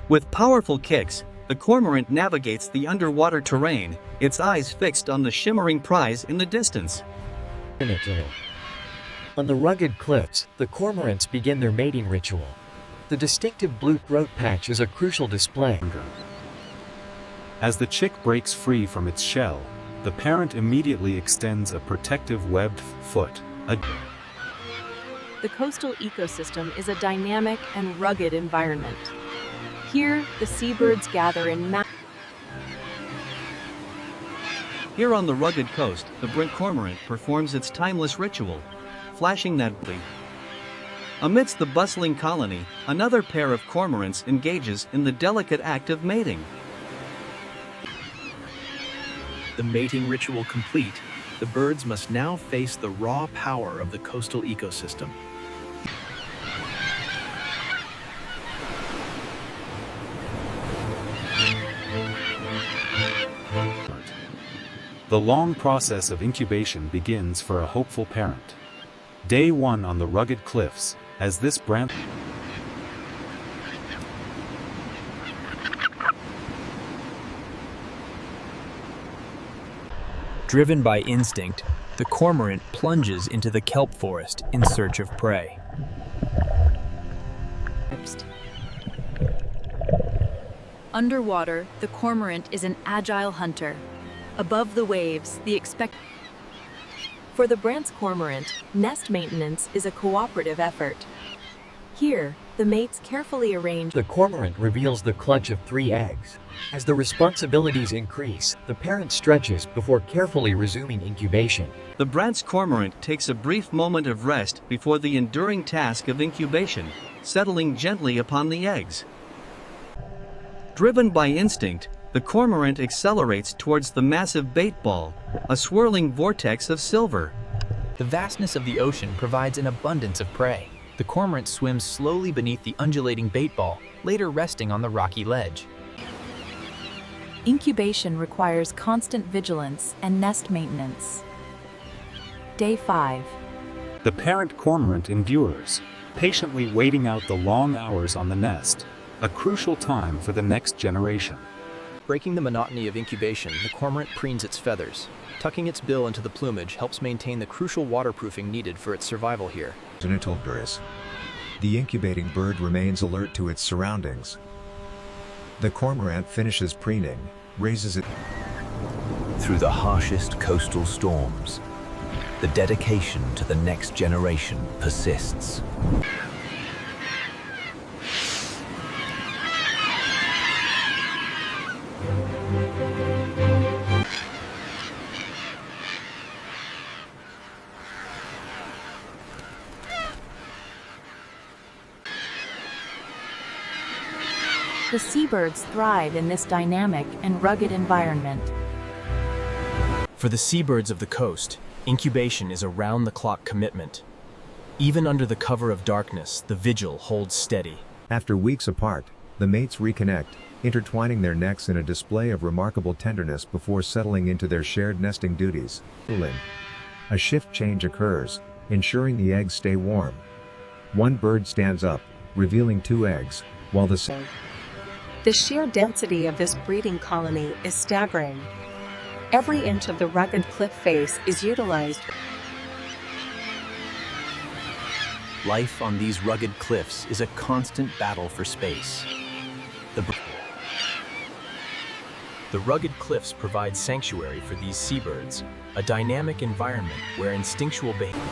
With powerful kicks, the cormorant navigates the underwater terrain, its eyes fixed on the shimmering prize in the distance. On the rugged cliffs, the cormorants begin their mating ritual. The distinctive blue throat patch is a crucial display. As the chick breaks free from its shell, the parent immediately extends a protective webbed foot. The coastal ecosystem is a dynamic and rugged environment. Here, the seabirds gather in Here on the rugged coast, the brent cormorant performs its timeless ritual, flashing that blue. Amidst the bustling colony, another pair of cormorants engages in the delicate act of mating. The mating ritual complete, the birds must now face the raw power of the coastal ecosystem. The long process of incubation begins for a hopeful parent. Day 1 on the rugged cliffs, as this brant Driven by instinct, the cormorant plunges into the kelp forest in search of prey. Underwater, the cormorant is an agile hunter. Above the waves, For the Brandt's cormorant, nest maintenance is a cooperative effort. Here, the mates carefully arrange. The cormorant reveals the clutch of 3 eggs. As the responsibilities increase, the parent stretches before carefully resuming incubation. The Brandt's cormorant takes a brief moment of rest before the enduring task of incubation, settling gently upon the eggs. Driven by instinct, the cormorant accelerates towards the massive bait ball, a swirling vortex of silver. The vastness of the ocean provides an abundance of prey. The cormorant swims slowly beneath the undulating bait ball, later resting on the rocky ledge. Incubation requires constant vigilance and nest maintenance. Day 5. The parent cormorant endures, patiently waiting out the long hours on the nest, a crucial time for the next generation. Breaking the monotony of incubation, the cormorant preens its feathers. Tucking its bill into the plumage helps maintain the crucial waterproofing needed for its survival here. The incubating bird remains alert to its surroundings. The cormorant finishes preening, raises it. Through the harshest coastal storms, the dedication to the next generation persists. The seabirds thrive in this dynamic and rugged environment. For the seabirds of the coast, incubation is a round-the-clock commitment. Even under the cover of darkness, the vigil holds steady. After weeks apart, the mates reconnect, intertwining their necks in a display of remarkable tenderness before settling into their shared nesting duties. A shift change occurs, ensuring the eggs stay warm. One bird stands up, revealing 2 eggs, while The sheer density of this breeding colony is staggering. Every inch of the rugged cliff face is utilized. Life on these rugged cliffs is a constant battle for space. The rugged cliffs provide sanctuary for these seabirds, a dynamic environment where instinctual behavior.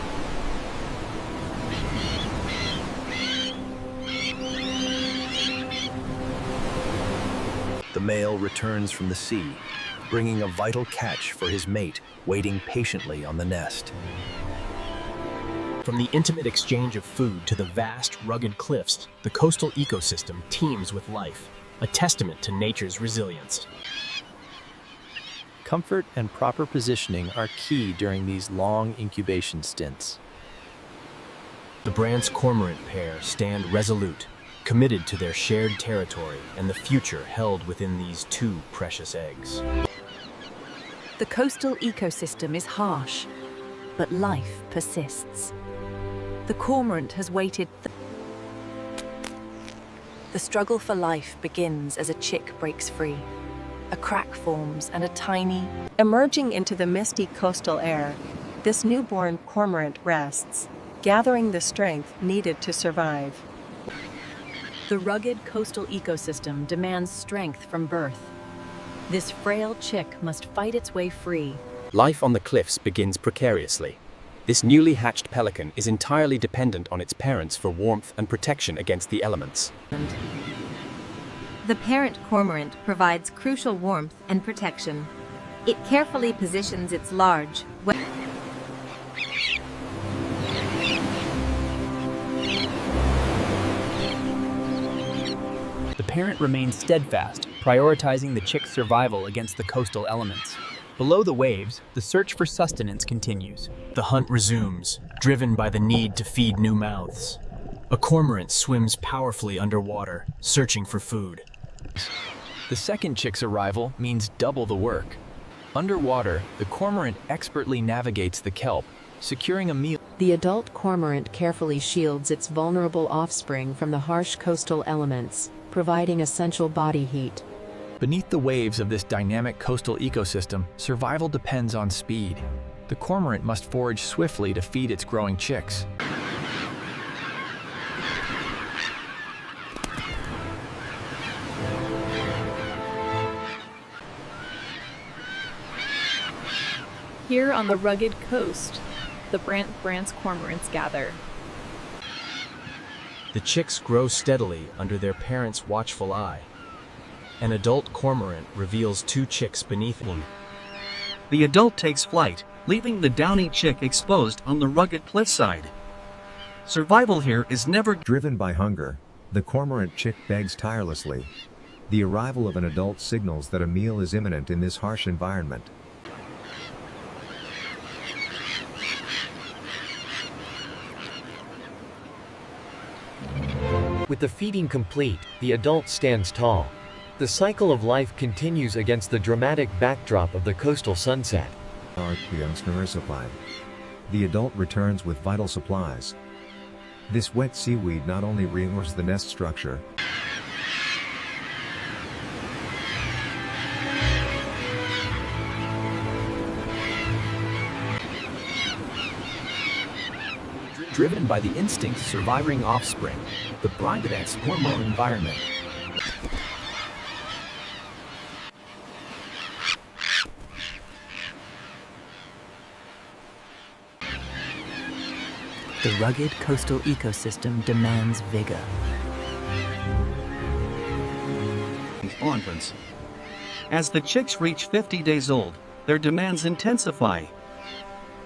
The male returns from the sea, bringing a vital catch for his mate, waiting patiently on the nest. From the intimate exchange of food to the vast, rugged cliffs, the coastal ecosystem teems with life, a testament to nature's resilience. Comfort and proper positioning are key during these long incubation stints. The Brandt's cormorant pair stand resolute, committed to their shared territory and the future held within these 2 precious eggs. The coastal ecosystem is harsh, but life persists. The cormorant has waited. The struggle for life begins as a chick breaks free. A crack forms and a tiny, Emerging into the misty coastal air, this newborn cormorant rests, gathering the strength needed to survive. the rugged coastal ecosystem demands strength from birth. This frail chick must fight its way free. Life on the cliffs begins precariously. This newly hatched pelican is entirely dependent on its parents for warmth and protection against the elements. The parent cormorant provides crucial warmth and protection. It carefully positions its large, The parent remains steadfast, prioritizing the chick's survival against the coastal elements. Below the waves, the search for sustenance continues. The hunt resumes, driven by the need to feed new mouths. A cormorant swims powerfully underwater, searching for food. The second chick's arrival means double the work. Underwater, the cormorant expertly navigates the kelp, securing a meal. The adult cormorant carefully shields its vulnerable offspring from the harsh coastal elements, providing essential body heat. Beneath the waves of this dynamic coastal ecosystem, survival depends on speed. The cormorant must forage swiftly to feed its growing chicks. Here on the rugged coast, the Brandt's cormorants gather. The chicks grow steadily under their parents' watchful eye. An adult cormorant reveals 2 chicks beneath him. The adult takes flight, leaving the downy chick exposed on the rugged cliffside. Survival here is never Driven by hunger, the cormorant chick begs tirelessly. The arrival of an adult signals that a meal is imminent in this harsh environment. With the feeding complete, the adult stands tall. The cycle of life continues against the dramatic backdrop of the coastal sunset. The youngster is supplied. The adult returns with vital supplies. This wet seaweed not only reinforces the nest structure, Driven by the instinct surviving offspring, the Brandt's hormone environment. The rugged coastal ecosystem demands vigor. onwards. As the chicks reach 50 days old, their demands intensify.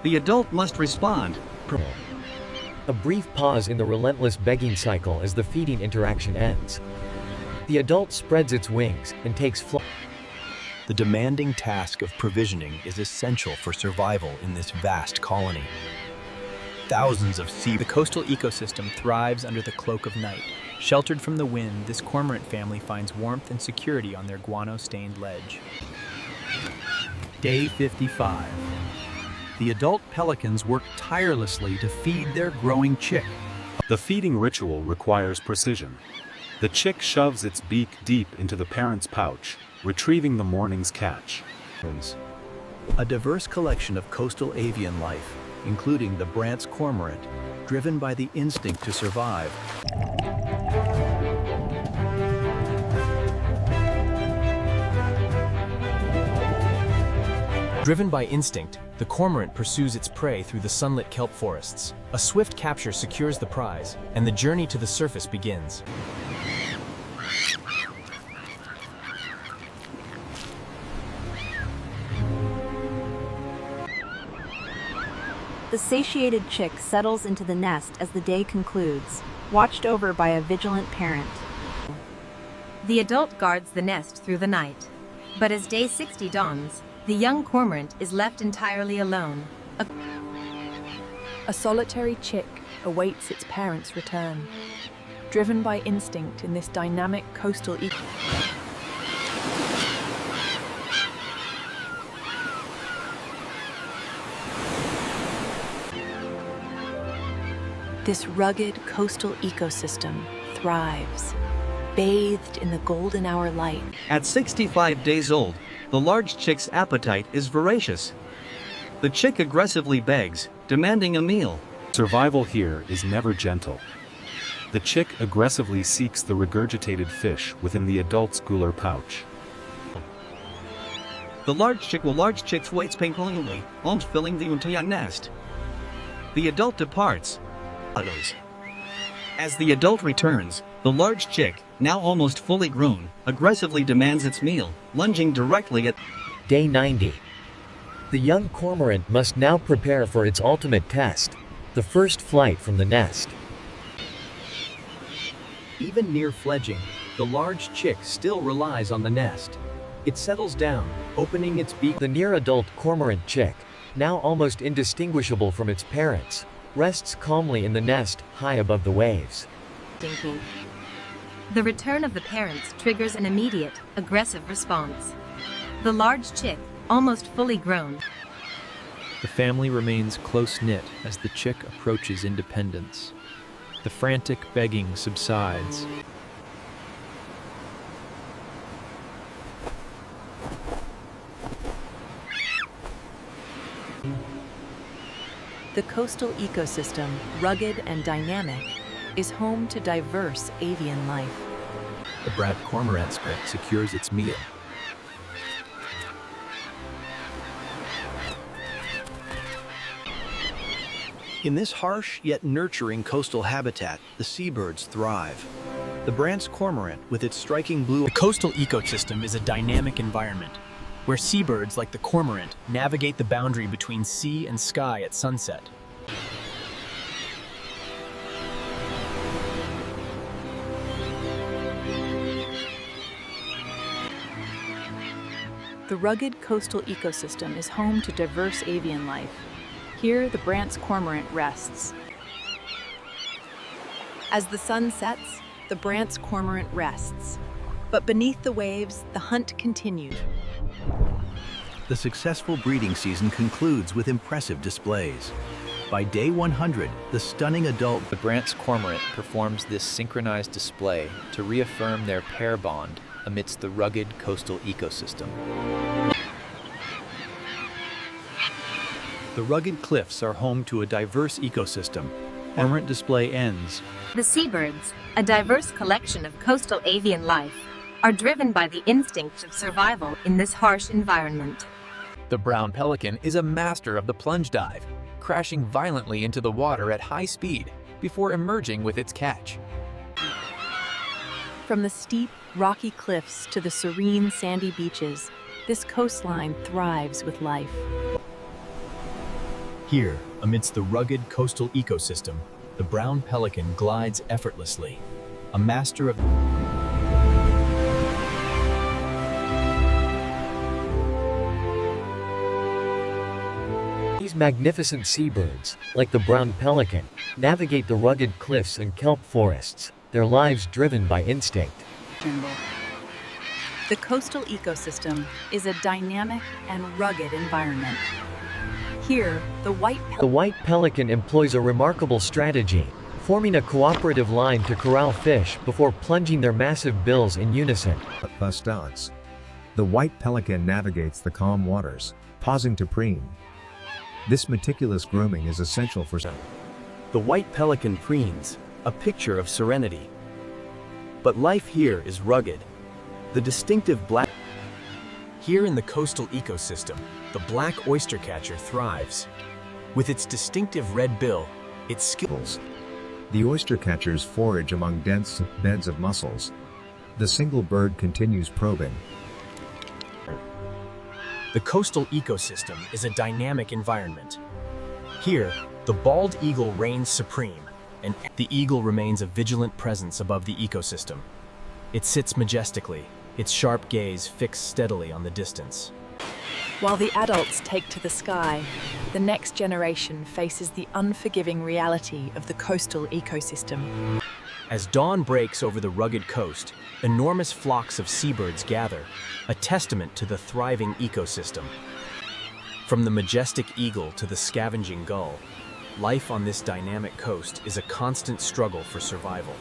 The adult must respond. A brief pause in the relentless begging cycle as the feeding interaction ends. The adult spreads its wings and takes flight. The demanding task of provisioning is essential for survival in this vast colony. Thousands of The coastal ecosystem thrives under the cloak of night. Sheltered from the wind, this cormorant family finds warmth and security on their guano-stained ledge. Day 55. The adult pelicans work tirelessly to feed their growing chick. The feeding ritual requires precision. The chick shoves its beak deep into the parent's pouch, retrieving the morning's catch. A diverse collection of coastal avian life, including the Brandt's cormorant, driven by the instinct to survive. Driven by instinct, the cormorant pursues its prey through the sunlit kelp forests. A swift capture secures the prize, and the journey to the surface begins. The satiated chick settles into the nest as the day concludes, watched over by a vigilant parent. The adult guards the nest through the night. But as day 60 dawns, the young cormorant is left entirely alone. A solitary chick awaits its parents' return. Driven by instinct in this dynamic coastal ecosystem. This rugged coastal ecosystem thrives. bathed in the golden hour light. At 65 days old, the large chick's appetite is voracious. The chick aggressively begs, demanding a meal. Survival here is never gentle. The chick aggressively seeks the regurgitated fish within the adult's cooler pouch. The large chicks waits patiently, almost filling the entire nest. The adult departs. As the adult returns, the large chick, now almost fully grown, aggressively demands its meal, lunging directly at Day 90. The young cormorant must now prepare for its ultimate test, the first flight from the nest. Even near fledging, the large chick still relies on the nest. It settles down, opening its beak. The near-adult cormorant chick, now almost indistinguishable from its parents, rests calmly in the nest, high above the waves. Thinking. The return of the parents triggers an immediate, aggressive response. The large chick, almost fully grown. The family remains close-knit as the chick approaches independence. The frantic begging subsides. The coastal ecosystem, rugged and dynamic, is home to diverse avian life. The brant cormorant secures its meal. In this harsh yet nurturing coastal habitat, the seabirds thrive. The Brandt's cormorant, with its striking blue... The coastal ecosystem is a dynamic environment, where seabirds like the cormorant navigate the boundary between sea and sky at sunset. The rugged coastal ecosystem is home to diverse avian life. Here, the Brandt's cormorant rests. As the sun sets, the Brandt's cormorant rests. But beneath the waves, the hunt continues. The successful breeding season concludes with impressive displays. By day 100, the stunning adult... The Brandt's cormorant performs this synchronized display to reaffirm their pair bond amidst the rugged coastal ecosystem. The rugged cliffs are home to a diverse ecosystem. Cormorant display ends. The seabirds, a diverse collection of coastal avian life, are driven by the instinct of survival in this harsh environment. The brown pelican is a master of the plunge dive, crashing violently into the water at high speed before emerging with its catch. From the steep, rocky cliffs to the serene, sandy beaches, this coastline thrives with life. Here, amidst the rugged coastal ecosystem, the brown pelican glides effortlessly, a master of... These magnificent seabirds, like the brown pelican, navigate the rugged cliffs and kelp forests, their lives driven by instinct. The coastal ecosystem is a dynamic and rugged environment. Here, the white pelican employs a remarkable strategy, forming a cooperative line to corral fish before plunging their massive bills in unison. Bustance. The white pelican navigates the calm waters, pausing to preen. This meticulous grooming is essential for The white pelican preens, a picture of serenity. But life here is rugged. The distinctive black... Here in the coastal ecosystem, the black oystercatcher thrives. With its distinctive red bill, its skills. The oystercatchers forage among dense beds of mussels. The single bird continues probing. The coastal ecosystem is a dynamic environment. Here, the bald eagle reigns supreme, and the eagle remains a vigilant presence above the ecosystem. It sits majestically, its sharp gaze fixed steadily on the distance. While the adults take to the sky, the next generation faces the unforgiving reality of the coastal ecosystem. As dawn breaks over the rugged coast, enormous flocks of seabirds gather, a testament to the thriving ecosystem. From the majestic eagle to the scavenging gull, life on this dynamic coast is a constant struggle for survival.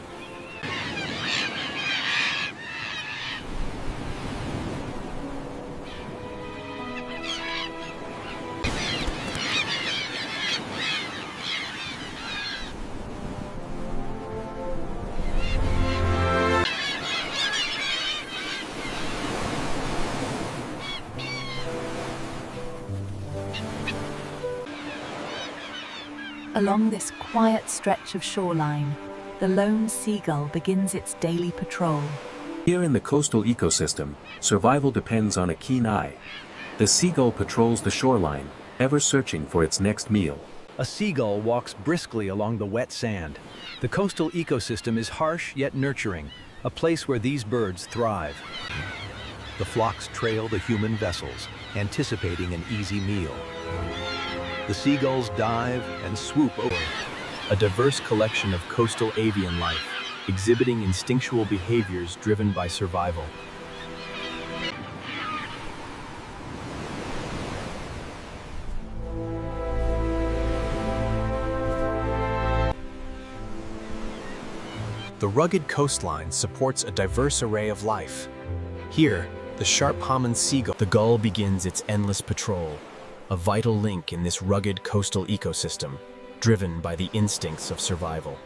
Along this quiet stretch of shoreline, the lone seagull begins its daily patrol. Here in the coastal ecosystem, survival depends on a keen eye. The seagull patrols the shoreline, ever searching for its next meal. A seagull walks briskly along the wet sand. The coastal ecosystem is harsh yet nurturing, a place where these birds thrive. The flocks trail the human vessels, anticipating an easy meal. The seagulls dive and swoop over. A diverse collection of coastal avian life, exhibiting instinctual behaviors driven by survival. The rugged coastline supports a diverse array of life. Here, the sharp-homined seagull, the gull begins its endless patrol, a vital link in this rugged coastal ecosystem, driven by the instincts of survival.